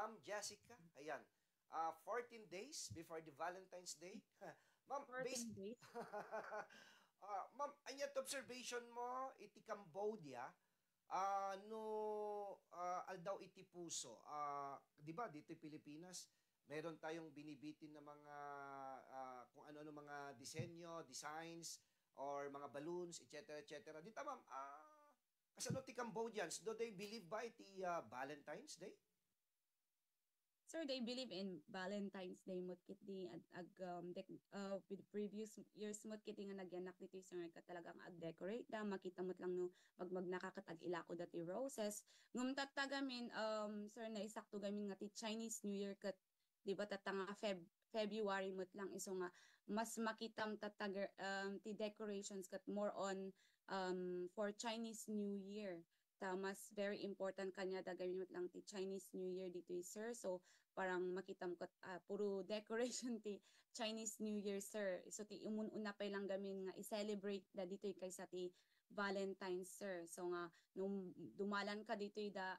Ma'am Jessica. Ayan. 14 days before the Valentine's Day. Ma'am, 14 based... days. Ma'am, anyat observation mo, iti Cambodia, no, aldaw iti puso. Di ba, dito Pilipinas, meron tayong binibitin na mga, kung ano-ano mga disenyo, designs, or mga balloons, etc. etc. Dito, ma'am, kasano ti Cambodians, do they believe ba iti Valentine's Day? Sir, they believe in Valentine's Day mo't kiti with previous years mo't kiti nga nagyanak dito sir ka talagang ag-decorate da makita mo't lang no mag nakakatag ilako dati roses ngum tatagamin sir na isakto gamin nga ti Chinese New Year kat di ba tatanga February mo't lang iso nga mas makitam tatag ti decorations kat more on for Chinese New Year ta mas very important kanya da gawin lang ti Chinese New Year dito sir so parang makita mo puro decoration ti Chinese New Year sir so ti imun-una pa lang gamin nga i-celebrate da dito kaysa ti Valentine's sir so nga nung dumalan ka dito da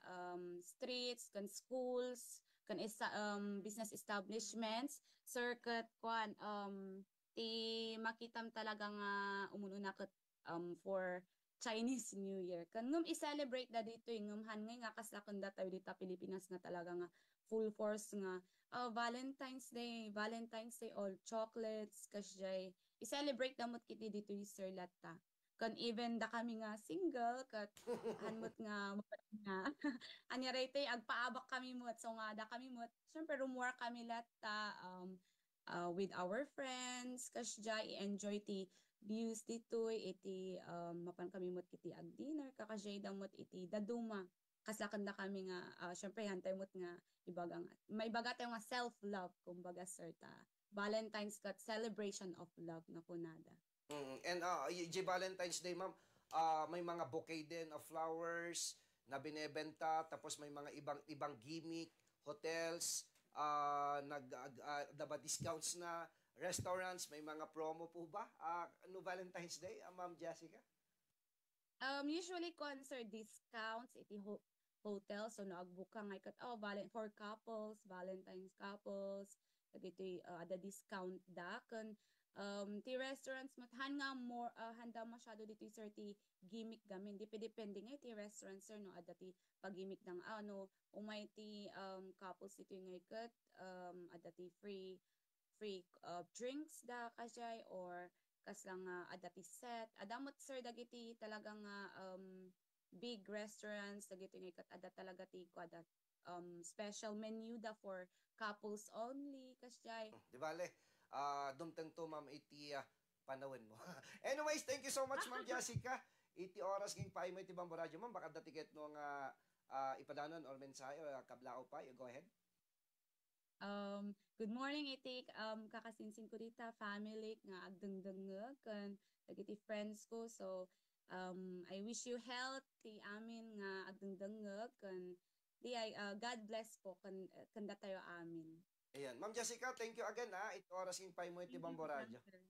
streets kan schools kan business establishments sir kat kwan ti makitam talaga nga umununa kat for Chinese New Year. Kan ngum i-celebrate da dito ngum han nga kasakon da tayo dito Pilipinas nga talaga nga full force nga Valentine's Day all chocolates kasjay i-celebrate damot kiti dito yung Sir Latta. Kan even da kami nga single kat hanmot nga nga anya rayte agpaabak kami mo so nga da kami mo syempre rumwork kami latta with our friends kasjay enjoy ti views ditoy iti mapan kami mo't kiti ag dinner kakasjay damot iti daduma kasakan na kami nga syempre hantay mo't nga ibaga nga may ibaga tayo nga self-love kumbaga sir ta Valentine's kat celebration of love na kunada. And yung Valentine's Day, ma'am, may mga bouquet din of flowers na binebenta, tapos may mga ibang gimmick, hotels, daba discounts na, restaurants, may mga promo po ba? Ano Valentine's Day, Ma'am Jessica? Usually concert discounts iti hotel so naagbuka nga ikat for couples, Valentine's couples, dagiti ada discount da kan ti restaurants mathan nga more handa masyado dito sir ti gimmick gamin depende nga ti restaurant sir no ada ti pagimik ng ano umay ti couples dito nga ikat ada ti free drinks da kasay or kas lang adati set adamot sir dagiti talagang big restaurants dagiti nga kat ada talaga ti ada special menu da for couples only kasjay. Di bale, dumteng to, ma'am, iti panawin mo. Anyways, thank you so much, Ma'am Jessica. Iti oras ng paimo iti Bambo Radio, ma'am, baka datiket no nga ipadanon or mensahe or kablao pa, you go ahead. Good morning itik kakasinsin ko dita family nga agdengdengeg kan dagiti friends ko so I wish you health ti amin nga agdengdengeg kan di ay God bless po kan tayo amin. Ayan. Ma'am Jessica, thank you again ha. Ito oras yung paimo iti Thank you Bambo Sam, Radio. sir.